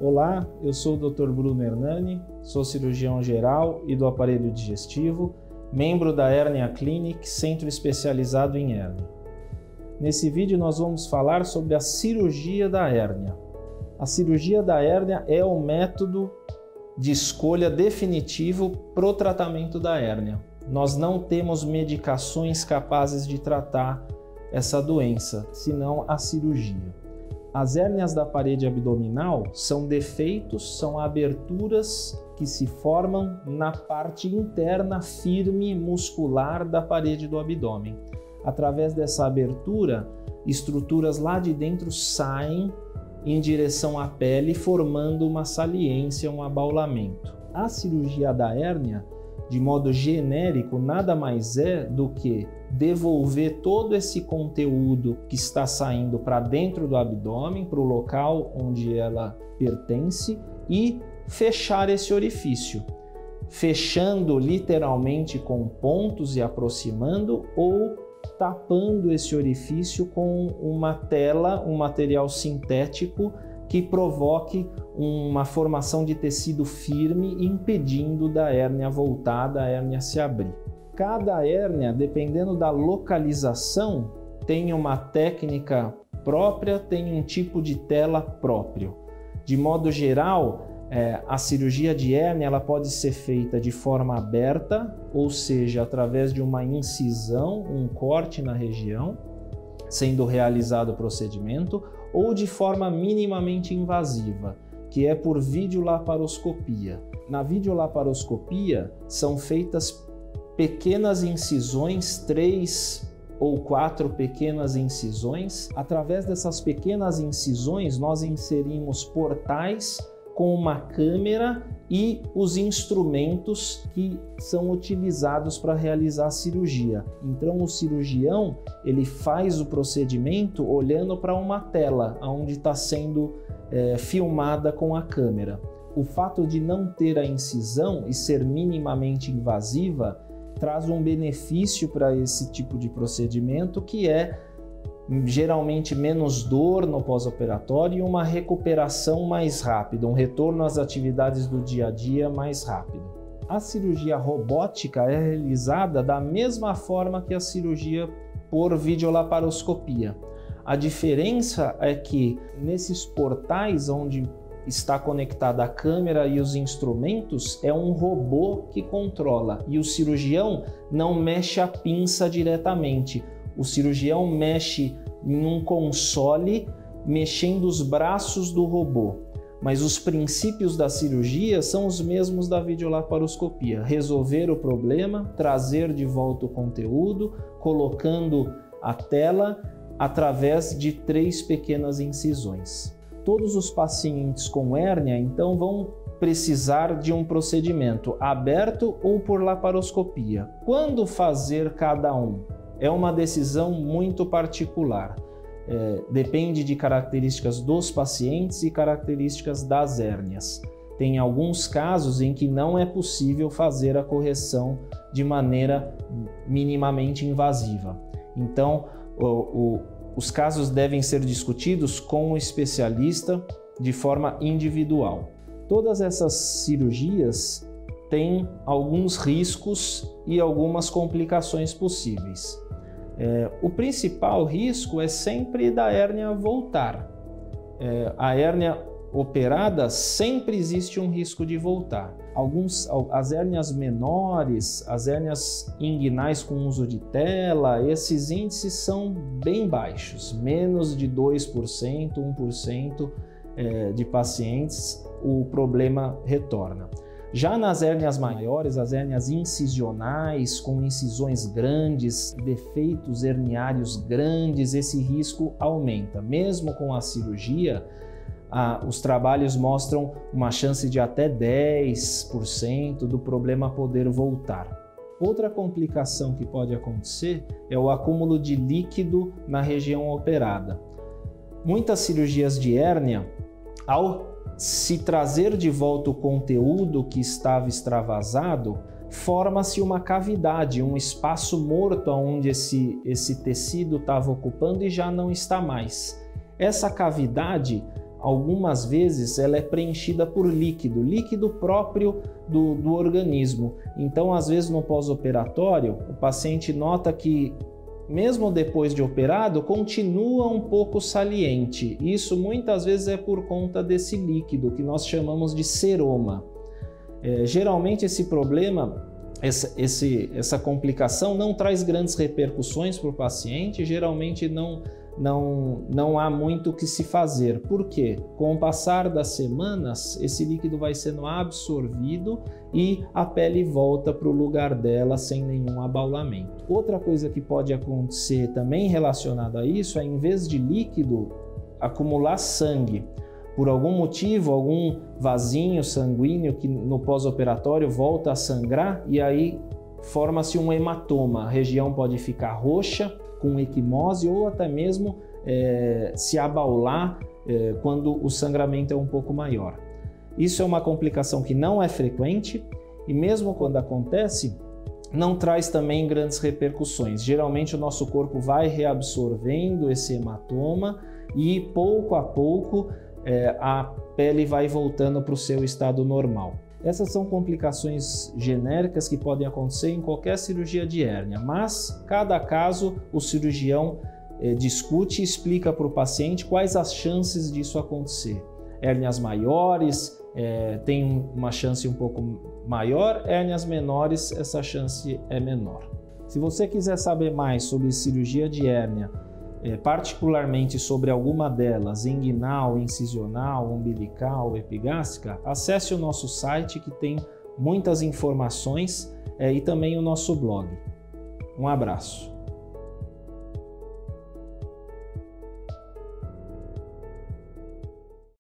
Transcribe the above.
Olá, eu sou o Dr. Bruno Hernani, sou cirurgião geral e do aparelho digestivo, membro da Hernia Clinic, centro especializado em hérnia. Nesse vídeo nós vamos falar sobre a cirurgia da hérnia. A cirurgia da hérnia é o método de escolha definitivo para o tratamento da hérnia. Nós não temos medicações capazes de tratar essa doença, senão a cirurgia. As hérnias da parede abdominal são defeitos, são aberturas que se formam na parte interna firme muscular da parede do abdômen. Através dessa abertura, estruturas lá de dentro saem em direção à pele, formando uma saliência, um abaulamento. A cirurgia da hérnia, de modo genérico, nada mais é do que devolver todo esse conteúdo que está saindo para dentro do abdômen, para o local onde ela pertence, e fechar esse orifício, fechando literalmente com pontos e aproximando, ou tapando esse orifício com uma tela, um material sintético que provoque uma formação de tecido firme, impedindo da hérnia voltar, da hérnia se abrir. Cada hérnia, dependendo da localização, tem uma técnica própria, tem um tipo de tela próprio. De modo geral, a cirurgia de hérnia ela pode ser feita de forma aberta, ou seja, através de uma incisão, um corte na região, sendo realizado o procedimento, ou de forma minimamente invasiva, que é por videolaparoscopia. Na videolaparoscopia são feitas pequenas incisões, 3 ou 4 pequenas incisões. Através dessas pequenas incisões, nós inserimos portais com uma câmera e os instrumentos que são utilizados para realizar a cirurgia. Então o cirurgião ele faz o procedimento olhando para uma tela onde está sendo filmada com a câmera. O fato de não ter a incisão e ser minimamente invasiva traz um benefício para esse tipo de procedimento, que é geralmente menos dor no pós-operatório e uma recuperação mais rápida, um retorno às atividades do dia a dia mais rápido. A cirurgia robótica é realizada da mesma forma que a cirurgia por videolaparoscopia. A diferença é que nesses portais onde está conectada a câmera e os instrumentos, é um robô que controla e o cirurgião não mexe a pinça diretamente. O cirurgião mexe em um console, mexendo os braços do robô. Mas os princípios da cirurgia são os mesmos da videolaparoscopia. Resolver o problema, trazer de volta o conteúdo, colocando a tela através de 3 pequenas incisões. Todos os pacientes com hérnia, então, vão precisar de um procedimento aberto ou por laparoscopia. Quando fazer cada um? É uma decisão muito particular. Depende de características dos pacientes e características das hérnias. Tem alguns casos em que não é possível fazer a correção de maneira minimamente invasiva. Então, os casos devem ser discutidos com o especialista de forma individual. Todas essas cirurgias têm alguns riscos e algumas complicações possíveis. O principal risco é sempre da hérnia voltar. A hérnia operada sempre existe um risco de voltar. As hérnias menores, as hérnias inguinais com uso de tela, esses índices são bem baixos, menos de 2%, 1% de pacientes o problema retorna. Já nas hérnias maiores, as hérnias incisionais, com incisões grandes, defeitos herniários grandes, esse risco aumenta. Mesmo com a cirurgia, os trabalhos mostram uma chance de até 10% do problema poder voltar. Outra complicação que pode acontecer é o acúmulo de líquido na região operada. Muitas cirurgias de hérnia, ao se trazer de volta o conteúdo que estava extravasado, forma-se uma cavidade, um espaço morto onde esse tecido estava ocupando e já não está mais. Essa cavidade algumas vezes ela é preenchida por líquido próprio do organismo. Então, às vezes no pós-operatório, o paciente nota que mesmo depois de operado, continua um pouco saliente. Isso muitas vezes é por conta desse líquido, que nós chamamos de seroma. Geralmente esse problema, essa complicação não traz grandes repercussões para o paciente, geralmente não há muito o que se fazer. Por quê? Com o passar das semanas, esse líquido vai sendo absorvido e a pele volta para o lugar dela sem nenhum abaulamento. Outra coisa que pode acontecer também relacionada a isso é, em vez de líquido, acumular sangue. Por algum motivo, algum vasinho sanguíneo que no pós-operatório volta a sangrar e aí forma-se um hematoma. A região pode ficar roxa, com equimose ou até mesmo se abaular quando o sangramento é um pouco maior. Isso é uma complicação que não é frequente e mesmo quando acontece, não traz também grandes repercussões. Geralmente o nosso corpo vai reabsorvendo esse hematoma e pouco a pouco a pele vai voltando para o seu estado normal. Essas são complicações genéricas que podem acontecer em qualquer cirurgia de hérnia, mas cada caso o cirurgião discute e explica para o paciente quais as chances disso acontecer. Hérnias maiores tem uma chance um pouco maior, hérnias menores essa chance é menor. Se você quiser saber mais sobre cirurgia de hérnia, particularmente sobre alguma delas, inguinal, incisional, umbilical, epigástrica, acesse o nosso site que tem muitas informações e também o nosso blog. Um abraço.